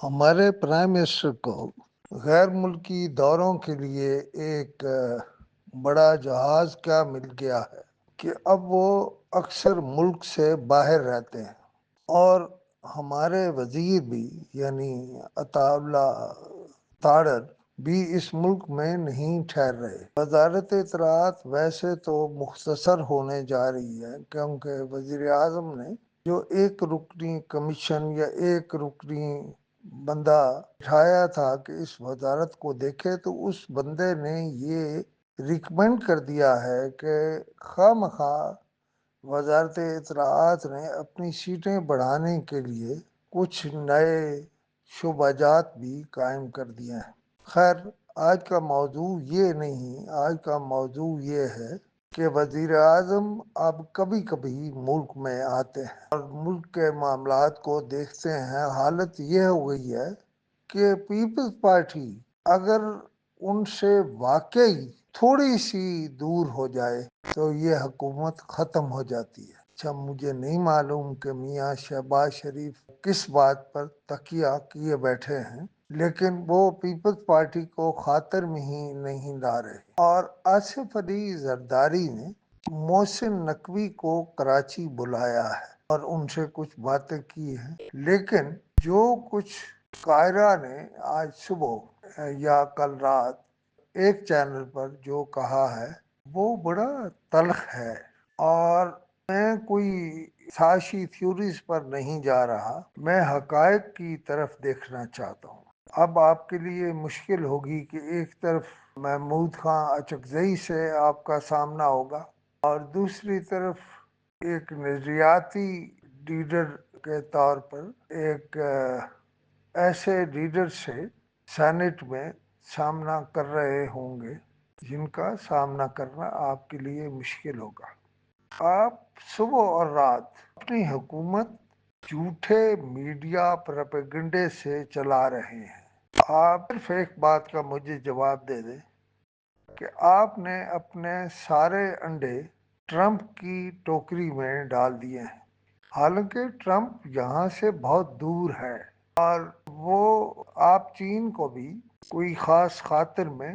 ہمارے prime minister کو غیر ملکی دوروں کے لیے ایک بڑا جہاز کیا مل گیا ہے کہ اب وہ اکثر ملک سے باہر رہتے ہیں، اور ہمارے وزیر بھی یعنی عطا اللہ تاڑر بھی اس ملک میں نہیں ٹھہر رہے۔ وزارت اطلاعات ویسے تو مختصر ہونے جا رہی ہے، کیونکہ وزیر اعظم نے جو ایک رکنی کمیشن یا ایک رکنی بندہ بٹھایا تھا کہ اس وزارت کو دیکھے، تو اس بندے نے یہ ریکمینڈ کر دیا ہے کہ خواہ مخواہ وزارت اطلاعات نے اپنی سیٹیں بڑھانے کے لیے کچھ نئے شعبہ جات بھی قائم کر دیے ہیں۔ خیر، آج کا موضوع یہ نہیں، آج کا موضوع یہ ہے کہ وزیر اعظم اب کبھی کبھی ملک میں آتے ہیں اور ملک کے معاملات کو دیکھتے ہیں۔ حالت یہ ہو گئی ہے کہ پیپلز پارٹی اگر ان سے واقعی تھوڑی سی دور ہو جائے تو یہ حکومت ختم ہو جاتی ہے۔ اچھا، مجھے نہیں معلوم کہ میاں شہباز شریف کس بات پر تکیہ کیے بیٹھے ہیں، لیکن وہ پیپلز پارٹی کو خاطر میں ہی نہیں لا رہے۔ اور آصف علی زرداری نے محسن نقوی کو کراچی بلایا ہے اور ان سے کچھ باتیں کی ہیں، لیکن جو کچھ قاہرہ نے آج صبح یا کل رات ایک چینل پر جو کہا ہے وہ بڑا تلخ ہے، اور میں کوئی سائنسی تھیوریز پر نہیں جا رہا، میں حقائق کی طرف دیکھنا چاہتا ہوں۔ اب آپ کے لیے مشکل ہوگی کہ ایک طرف محمود خان اچکزئی سے آپ کا سامنا ہوگا اور دوسری طرف ایک نظریاتی لیڈر کے طور پر ایک ایسے لیڈر سے سینٹ میں سامنا کر رہے ہوں گے جن کا سامنا کرنا آپ کے لیے مشکل ہوگا۔ آپ صبح اور رات اپنی حکومت جھوٹے میڈیا پروپیگنڈے سے چلا رہے ہیں۔ آپ صرف ایک بات کا مجھے جواب دے دیں کہ آپ نے اپنے سارے انڈے ٹرمپ کی ٹوکری میں ڈال دیے ہیں، حالانکہ ٹرمپ یہاں سے بہت دور ہے اور وہ آپ چین کو بھی کوئی خاص خاطر میں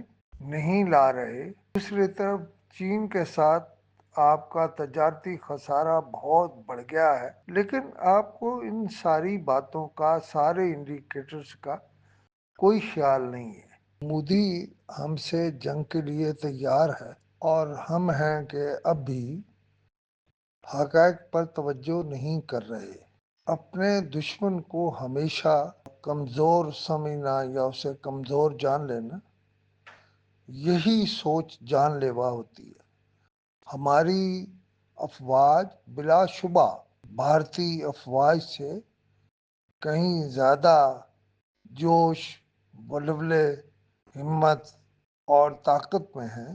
نہیں لا رہے۔ دوسری طرف چین کے ساتھ آپ کا تجارتی خسارہ بہت بڑھ گیا ہے، لیکن آپ کو ان ساری باتوں کا، سارے انڈیکیٹرز کا کوئی خیال نہیں ہے۔ مودی ہم سے جنگ کے لیے تیار ہے اور ہم ہیں کہ اب بھی حقائق پر توجہ نہیں کر رہے۔ اپنے دشمن کو ہمیشہ کمزور سمجھنا یا اسے کمزور جان لینا، یہی سوچ جان لیوا ہوتی ہے۔ ہماری افواج بلا شبہ بھارتی افواج سے کہیں زیادہ جوش، ولولے، ہمت اور طاقت میں ہیں،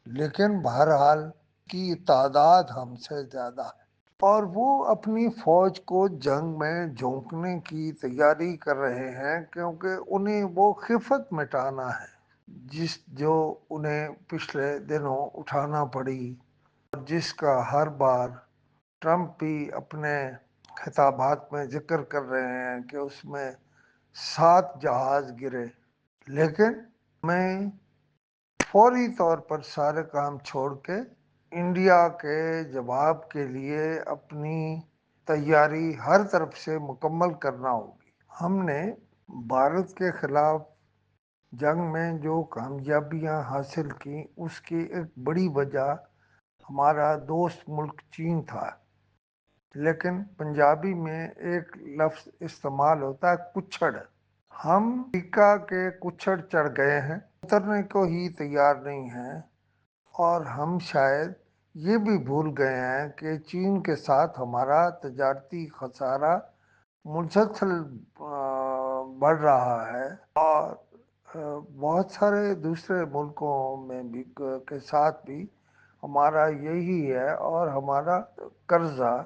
لیکن بہرحال کی تعداد ہم سے زیادہ ہے، اور وہ اپنی فوج کو جنگ میں جھونکنے کی تیاری کر رہے ہیں، کیونکہ انہیں وہ خفت مٹانا ہے جو انہیں پچھلے دنوں اٹھانا پڑی، اور جس کا ہر بار ٹرمپ بھی اپنے خطابات میں ذکر کر رہے ہیں کہ اس میں 7 جہاز گرے۔ لیکن میں فوری طور پر سارے کام چھوڑ کے انڈیا کے جواب کے لیے اپنی تیاری ہر طرف سے مکمل کرنا ہوگی۔ ہم نے بھارت کے خلاف جنگ میں جو کامیابیاں حاصل کی، اس کی ایک بڑی وجہ ہمارا دوست ملک چین تھا، لیکن پنجابی میں ایک لفظ استعمال ہوتا ہے کچھڑ۔ ہم امریکہ کے کچھڑ چڑھ گئے ہیں، اترنے کو ہی تیار نہیں ہیں، اور ہم شاید یہ بھی بھول گئے ہیں کہ چین کے ساتھ ہمارا تجارتی خسارہ مسلسل بڑھ رہا ہے، اور بہت سارے دوسرے ملکوں میں بھی کے ساتھ بھی ہمارا یہی ہے، اور ہمارا قرضہ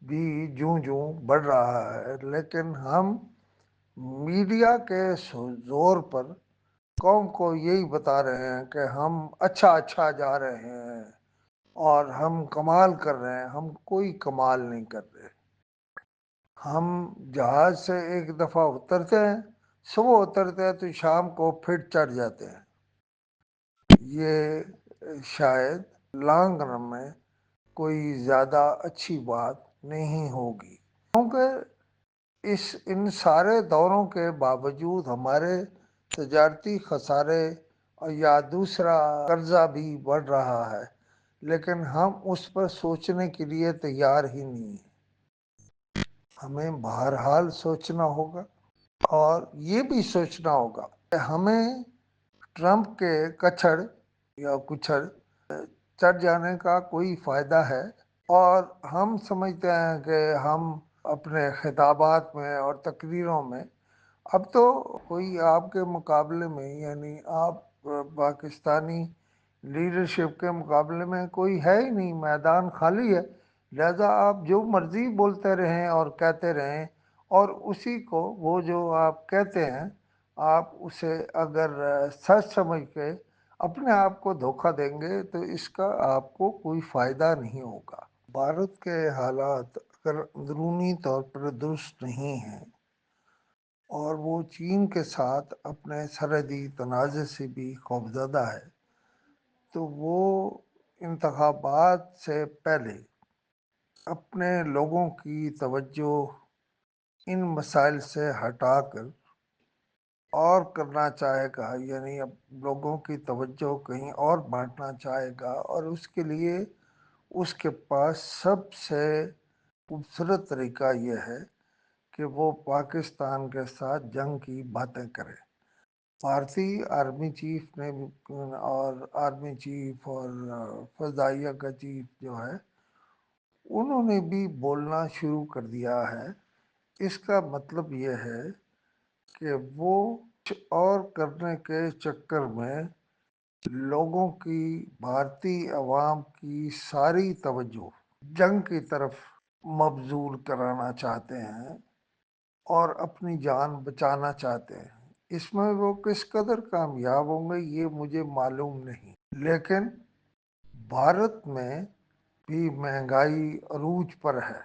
بھی جوں جوں بڑھ رہا ہے۔ لیکن ہم میڈیا کے زور پر قوم کو یہی بتا رہے ہیں کہ ہم اچھا جا رہے ہیں اور ہم کمال کر رہے ہیں۔ ہم کوئی کمال نہیں کر رہے۔ ہم جہاز سے ایک دفعہ اترتے ہیں، صبح اترتے ہیں تو شام کو پھر چڑھ جاتے ہیں۔ یہ شاید لانگ رن میں کوئی زیادہ اچھی بات نہیں ہوگی، کیونکہ ان سارے دوروں کے باوجود ہمارے تجارتی خسارے یا دوسرا قرضہ بھی بڑھ رہا ہے، لیکن ہم اس پر سوچنے کے لیے تیار ہی نہیں ہیں۔ ہمیں بہرحال سوچنا ہوگا، اور یہ بھی سوچنا ہوگا کہ ہمیں ٹرمپ کے کچھڑ یا کچھڑ چڑھ جانے کا کوئی فائدہ ہے؟ اور ہم سمجھتے ہیں کہ ہم اپنے خطابات میں اور تقریروں میں اب تو کوئی آپ کے مقابلے میں، یعنی آپ پاکستانی لیڈرشپ کے مقابلے میں کوئی ہے ہی نہیں، میدان خالی ہے، لہذا آپ جو مرضی بولتے رہیں اور کہتے رہیں، اور اسی کو وہ جو آپ کہتے ہیں آپ اسے اگر سچ سمجھ کے اپنے آپ کو دھوکہ دیں گے تو اس کا آپ کو کوئی فائدہ نہیں ہوگا۔ بھارت کے حالات اگر اندرونی طور پر درست نہیں ہیں اور وہ چین کے ساتھ اپنے سرحدی تنازع سے بھی خوفزدہ ہے، تو وہ انتخابات سے پہلے اپنے لوگوں کی توجہ ان مسائل سے ہٹا کر اور کرنا چاہے گا، یعنی اب لوگوں کی توجہ کہیں اور بانٹنا چاہے گا، اور اس کے لیے اس کے پاس سب سے خوبصورت طریقہ یہ ہے کہ وہ پاکستان کے ساتھ جنگ کی باتیں کرے۔ بھارتی آرمی چیف نے اور آرمی چیف اور فضائیہ کا چیف جو ہے انہوں نے بھی بولنا شروع کر دیا ہے۔ اس کا مطلب یہ ہے کہ وہ کچھ اور کرنے کے چکر میں لوگوں کی، بھارتی عوام کی ساری توجہ جنگ کی طرف مبذول کرانا چاہتے ہیں اور اپنی جان بچانا چاہتے ہیں۔ اس میں وہ کس قدر کامیاب ہوں گے یہ مجھے معلوم نہیں، لیکن بھارت میں بھی مہنگائی عروج پر ہے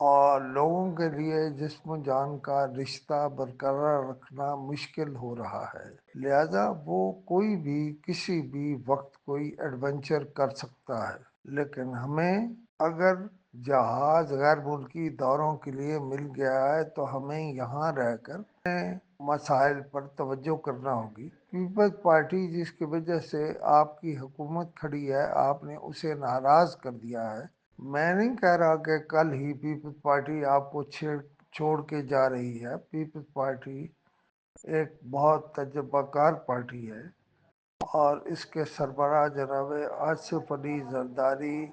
اور لوگوں کے لیے جسم و جان کا رشتہ برقرار رکھنا مشکل ہو رہا ہے، لہذا وہ کوئی بھی کسی بھی وقت کوئی ایڈونچر کر سکتا ہے۔ لیکن ہمیں اگر جہاز غیر ملکی دوروں کے لیے مل گیا ہے تو ہمیں یہاں رہ کر مسائل پر توجہ کرنا ہوگی۔ پیپلز پارٹی جس کی وجہ سے آپ کی حکومت کھڑی ہے، آپ نے اسے ناراض کر دیا ہے۔ میں نہیں کہہ رہا کہ کل ہی پیپلز پارٹی آپ کو چھوڑ کے جا رہی ہے۔ پیپلز پارٹی ایک بہت تجربہ کار پارٹی ہے اور اس کے سربراہ جناب آصف علی زرداری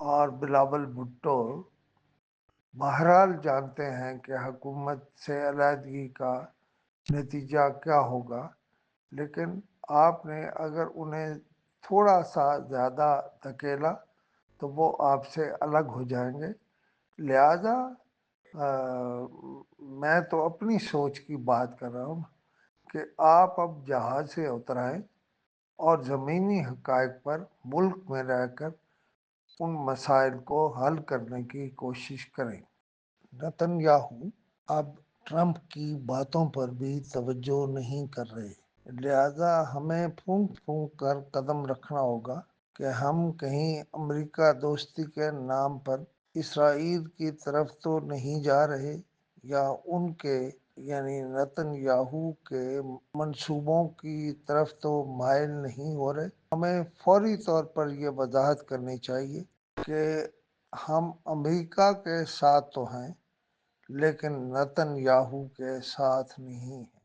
اور بلاول بھٹو بہرحال جانتے ہیں کہ حکومت سے علیحدگی کا نتیجہ کیا ہوگا، لیکن آپ نے اگر انہیں تھوڑا سا زیادہ دھکیلا تو وہ آپ سے الگ ہو جائیں گے۔ لہذا میں تو اپنی سوچ کی بات کر رہا ہوں کہ آپ اب جہاز سے اترائیں اور زمینی حقائق پر ملک میں رہ کر ان مسائل کو حل کرنے کی کوشش کریں۔ نتن یاہو اب ٹرمپ کی باتوں پر بھی توجہ نہیں کر رہے، لہذا ہمیں پھونک پھونک کر قدم رکھنا ہوگا کہ ہم کہیں امریکہ دوستی کے نام پر اسرائیل کی طرف تو نہیں جا رہے، یا ان کے یعنی نتن یاہو کے منصوبوں کی طرف تو مائل نہیں ہو رہے۔ ہمیں فوری طور پر یہ وضاحت کرنی چاہیے کہ ہم امریکہ کے ساتھ تو ہیں لیکن نتن یاہو کے ساتھ نہیں ہیں۔